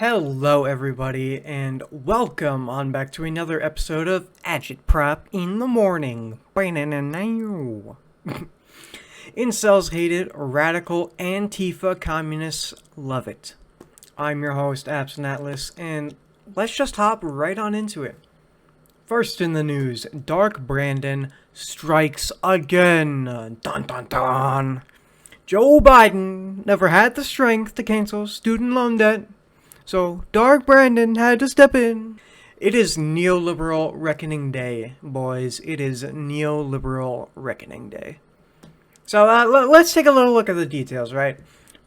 Hello everybody, and welcome on back to another episode of Agitprop in the morning. Incels hate it, radical Antifa communists love it. I'm your host, Absent Atlas, and let's just hop right on into it. First in the news, Dark Brandon strikes again. Dun dun dun. Joe Biden never had the strength to cancel student loan debt, so Dark Brandon had to step in. It is neoliberal reckoning day, boys. It is neoliberal reckoning day. So let's take a little look at the details, right?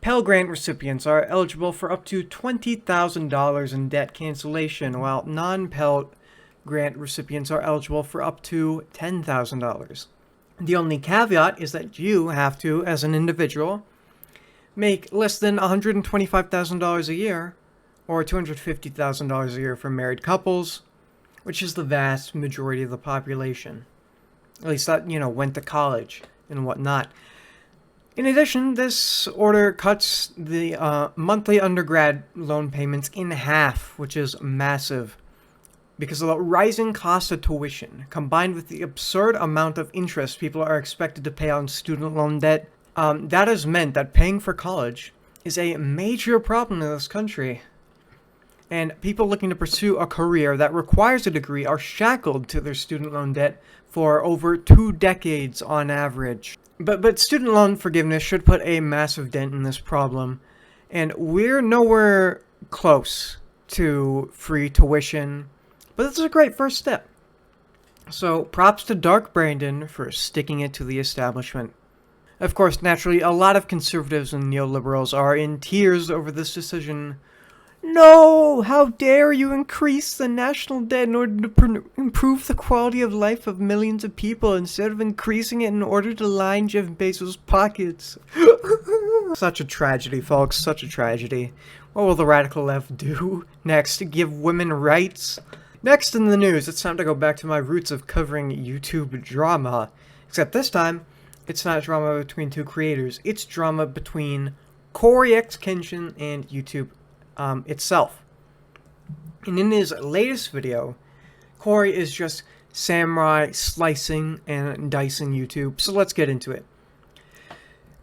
Pell Grant recipients are eligible for up to $20,000 in debt cancellation, while non-Pell Grant recipients are eligible for up to $10,000. The only caveat is that you have to, as an individual, make less than $125,000 a year, or $250,000 a year for married couples, which is the vast majority of the population. At least that, went to college and whatnot. In addition, this order cuts the monthly undergrad loan payments in half, which is massive, because of the rising cost of tuition, combined with the absurd amount of interest people are expected to pay on student loan debt. That has meant that paying for college is a major problem in this country. And people looking to pursue a career that requires a degree are shackled to their student loan debt for over 2 decades on average. But student loan forgiveness should put a massive dent in this problem, and we're nowhere close to free tuition, but this is a great first step. So props to Dark Brandon for sticking it to the establishment. Of course, naturally, a lot of conservatives and neoliberals are in tears over this decision. No! How dare you increase the national debt in order to improve the quality of life of millions of people instead of increasing it in order to line Jeff Bezos' pockets. Such a tragedy, folks. Such a tragedy. What will the radical left do next? Give women rights? Next in the news, it's time to go back to my roots of covering YouTube drama. Except this time, it's not drama between two creators. It's drama between Cory X Kenshin and YouTube itself. And in his latest video, Cory is just samurai slicing and dicing YouTube. So let's get into it.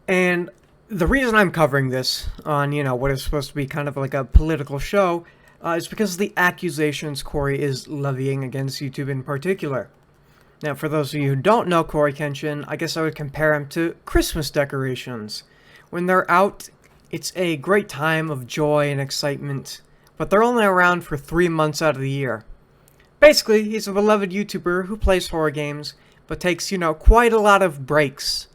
And the reason I'm covering this on, what is supposed to be kind of like a political show is because of the accusations Cory is levying against YouTube in particular. Now, for those of you who don't know Cory Kenshin, I guess I would compare him to Christmas decorations. When they're out, it's a great time of joy and excitement, but they're only around for 3 months out of the year. Basically, he's a beloved YouTuber who plays horror games, but takes, quite a lot of breaks,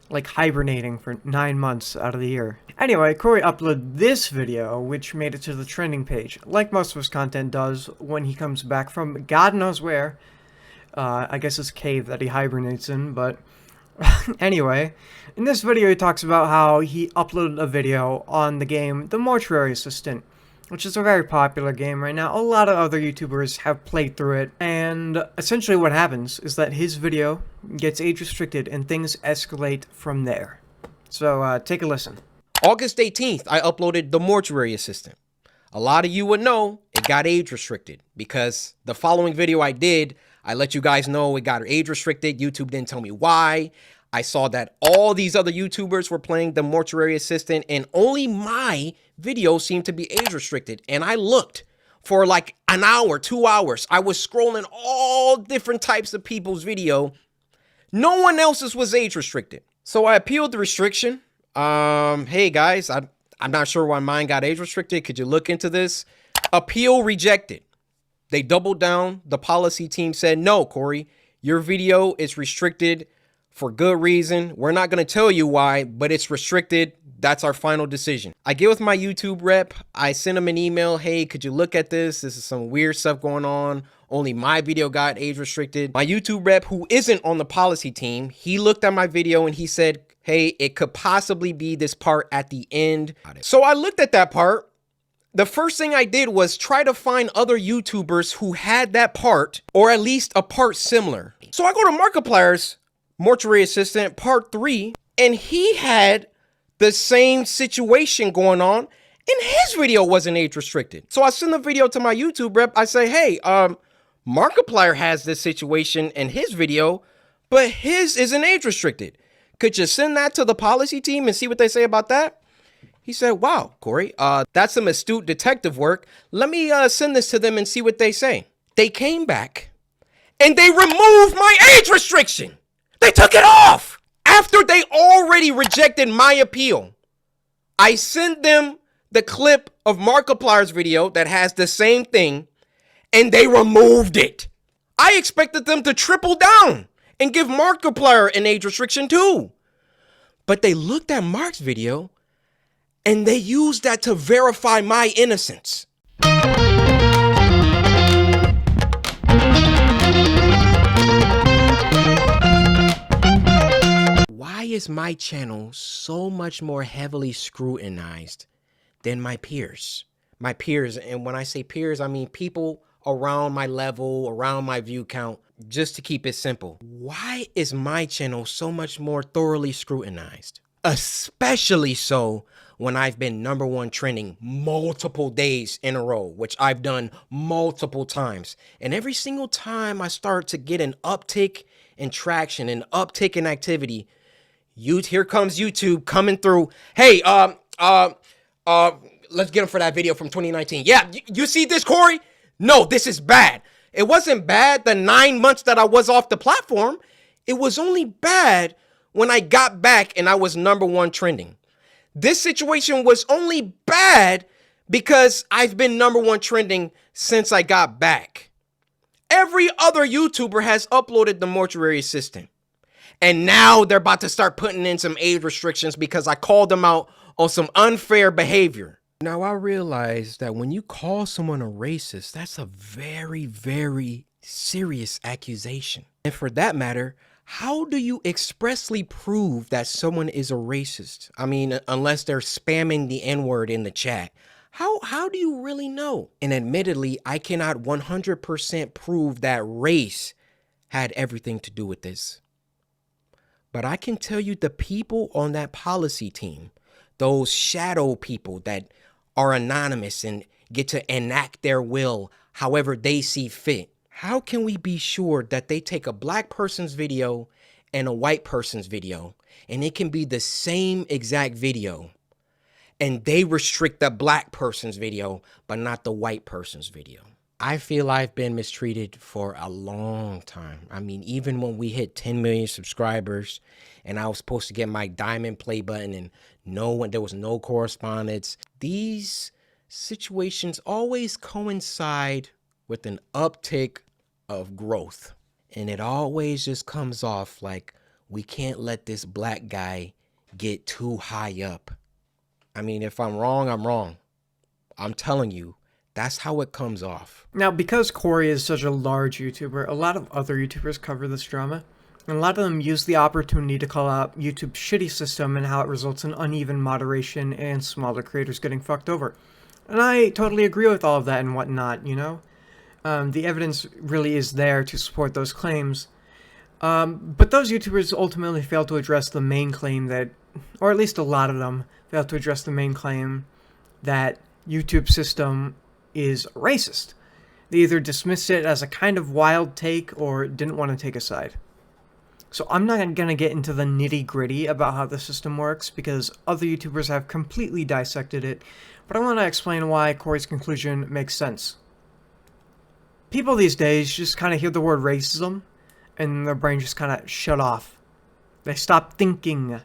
like hibernating for 9 months out of the year. Anyway, Cory uploaded this video, which made it to the trending page, like most of his content does when he comes back from God knows where. I guess his cave that he hibernates in, but anyway, in this video he talks about how he uploaded a video on the game The Mortuary Assistant, which is a very popular game right now. A lot of other YouTubers have played through it, and essentially what happens is that his video gets age restricted and things escalate from there. So take a listen. August 18th, I uploaded The Mortuary Assistant. A lot of you would know it got age restricted because the following video I did, I let you guys know it got age restricted. YouTube didn't tell me why. I saw that all these other YouTubers were playing The Mortuary Assistant and only my video seemed to be age restricted. And I looked for like an hour, 2 hours. I was scrolling all different types of people's video. No one else's was age restricted. So I appealed the restriction. Hey guys, I'm not sure why mine got age restricted. Could you look into this? Appeal rejected. They doubled down. The policy team said, no, Cory, your video is restricted for good reason. We're not going to tell you why, but it's restricted. That's our final decision. I get with my YouTube rep. I send him an email. Hey, could you look at this? This is some weird stuff going on. Only my video got age restricted. My YouTube rep, who isn't on the policy team, he looked at my video and he said, hey, it could possibly be this part at the end. So I looked at that part. The first thing I did was try to find other YouTubers who had that part, or at least a part similar. So I go to Markiplier's Mortuary Assistant Part 3, and he had the same situation going on, and his video wasn't age restricted. So I send the video to my YouTube rep. I say, hey, Markiplier has this situation in his video, but his isn't age restricted. Could you send that to the policy team and see what they say about that? He said, wow, Corey, that's some astute detective work. Let me send this to them and see what they say. They came back and they removed my age restriction. They took it off after they already rejected my appeal. I sent them the clip of Markiplier's video that has the same thing, and they removed it. I expected them to triple down and give Markiplier an age restriction too. But they looked at Mark's video and they used that to verify my innocence. Why is my channel so much more heavily scrutinized than my peers? My peers, and when I say peers, I mean people around my level, around my view count, just to keep it simple. Why is my channel so much more thoroughly scrutinized? Especially so when I've been #1 trending multiple days in a row, which I've done multiple times. And every single time I start to get an uptick in traction, an uptick in activity, here comes YouTube coming through. Hey, let's get him for that video from 2019. Yeah, you see this, Corey? No, this is bad. It wasn't bad the 9 months that I was off the platform. It was only bad when I got back and I was #1 trending. This situation was only bad because I've been #1 trending since I got back. Every other YouTuber has uploaded the mortuary assistant. And now they're about to start putting in some age restrictions because I called them out on some unfair behavior. Now I realize that when you call someone a racist, that's a very, very serious accusation. And for that matter, how do you expressly prove that someone is a racist? I mean, unless they're spamming the N-word in the chat. How do you really know? And admittedly, I cannot 100% prove that race had everything to do with this. But I can tell you the people on that policy team, those shadow people that are anonymous and get to enact their will however they see fit. How can we be sure that they take a black person's video and a white person's video and it can be the same exact video and they restrict the black person's video but not the white person's video? I feel I've been mistreated for a long time. I mean, even when we hit 10 million subscribers and I was supposed to get my diamond play button and there was no correspondence, these situations always coincide with an uptick of growth. And it always just comes off like we can't let this black guy get too high up. I mean, if I'm wrong, I'm wrong. I'm telling you. That's how it comes off. Now, because Corey is such a large YouTuber, a lot of other YouTubers cover this drama, and a lot of them use the opportunity to call out YouTube's shitty system and how it results in uneven moderation and smaller creators getting fucked over. And I totally agree with all of that and whatnot, you know? The evidence really is there to support those claims. But those YouTubers ultimately fail to address the main claim that, or at least a lot of them, fail to address the main claim that YouTube's system is racist. They either dismissed it as a kind of wild take or didn't want to take a side. So I'm not going to get into the nitty-gritty about how the system works because other YouTubers have completely dissected it, but I want to explain why Corey's conclusion makes sense. People these days just kind of hear the word racism and their brain just kind of shut off. They stop thinking.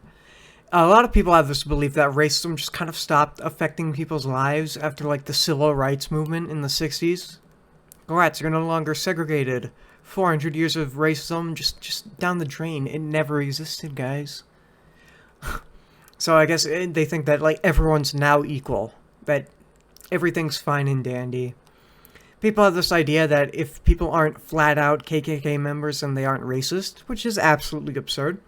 A lot of people have this belief that racism just kind of stopped affecting people's lives after like the civil rights movement in the 60s. Rats are no longer segregated. 400 years of racism just down the drain. It never existed, guys. So I guess they think that like everyone's now equal. That everything's fine and dandy. People have this idea that if people aren't flat out KKK members then they aren't racist, which is absolutely absurd.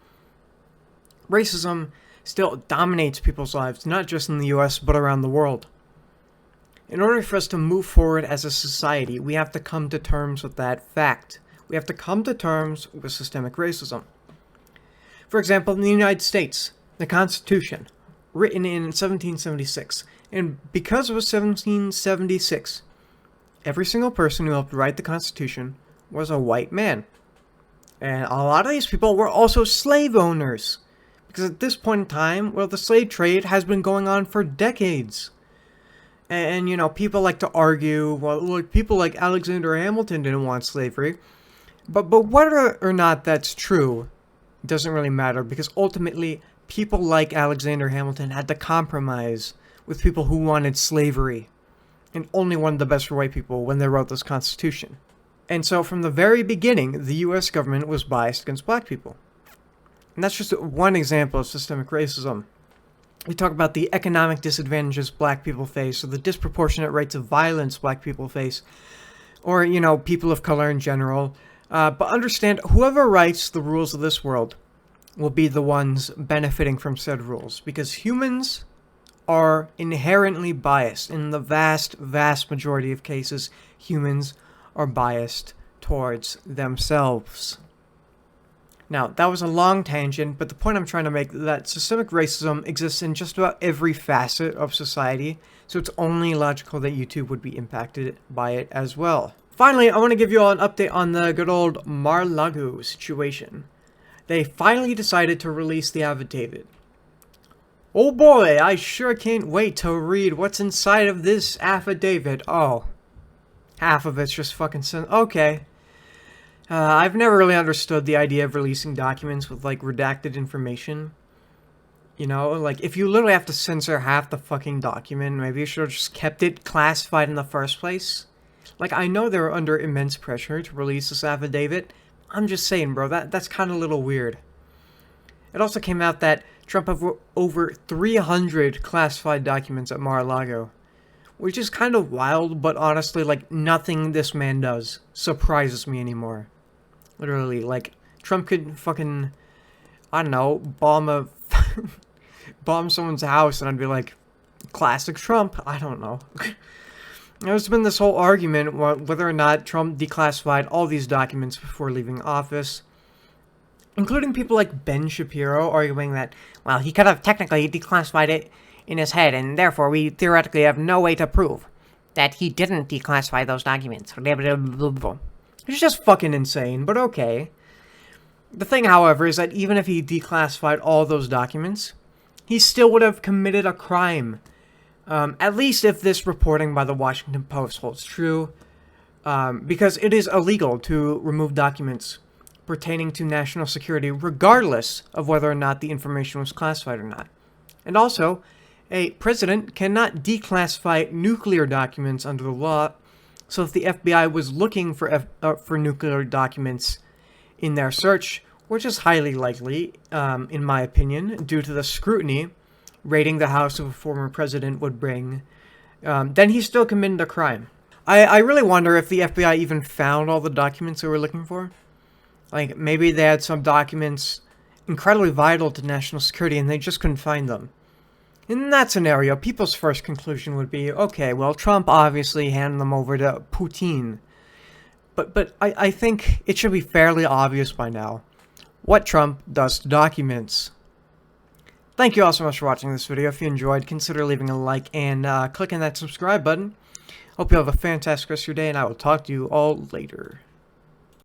Racism still dominates people's lives, not just in the US, but around the world. In order for us to move forward as a society, we have to come to terms with that fact. We have to come to terms with systemic racism. For example, in the United States, the Constitution, written in 1776, And because it was 1776, every single person who helped write the Constitution was a white man. And a lot of these people were also slave owners. Because at this point in time, well, the slave trade has been going on for decades. And you know, people like to argue, well, look, people like Alexander Hamilton didn't want slavery. But whether or not that's true doesn't really matter, because ultimately, people like Alexander Hamilton had to compromise with people who wanted slavery, and only wanted the best for white people when they wrote this Constitution. And so from the very beginning, the US government was biased against black people. And that's just one example of systemic racism. We talk about the economic disadvantages black people face, or the disproportionate rates of violence black people face, or, you know, people of color in general. But understand, whoever writes the rules of this world will be the ones benefiting from said rules, because humans are inherently biased. In the vast majority of cases, humans are biased towards themselves. Now, that was a long tangent, but the point I'm trying to make is that systemic racism exists in just about every facet of society, so it's only logical that YouTube would be impacted by it as well. Finally, I want to give you all an update on the good old Mar-a-Lago situation. They finally decided to release the affidavit. Oh boy, I sure can't wait to read what's inside of this affidavit. Oh, half of it's just fucking okay. I've never really understood the idea of releasing documents with, like, redacted information. You know, like, if you literally have to censor half the fucking document, maybe you should have just kept it classified in the first place. Like, I know they were under immense pressure to release this affidavit. I'm just saying, bro, that's kind of a little weird. It also came out that Trump have over 300 classified documents at Mar-a-Lago, which is kind of wild, but honestly, like, nothing this man does surprises me anymore. Literally, like, Trump could fucking, I don't know, bomb someone's house, and I'd be like, classic Trump. I don't know. There's been this whole argument whether or not Trump declassified all these documents before leaving office, including people like Ben Shapiro arguing that, well, he could have technically declassified it in his head, and therefore we theoretically have no way to prove that he didn't declassify those documents. It's just fucking insane, but okay. The thing, however, is that even if he declassified all those documents, he still would have committed a crime. At least if this reporting by the Washington Post holds true, because it is illegal to remove documents pertaining to national security, regardless of whether or not the information was classified or not. And also, a president cannot declassify nuclear documents under the law, so if the FBI was looking for nuclear documents in their search, which is highly likely, in my opinion, due to the scrutiny raiding the house of a former president would bring, then he still committed a crime. I really wonder if the FBI even found all the documents they were looking for. Like, maybe they had some documents incredibly vital to national security and they just couldn't find them. In that scenario, people's first conclusion would be, okay, well, Trump obviously handed them over to Putin. But I think it should be fairly obvious by now what Trump does to documents. Thank you all so much for watching this video. If you enjoyed, consider leaving a like and clicking that subscribe button. Hope you have a fantastic rest of your day, and I will talk to you all later.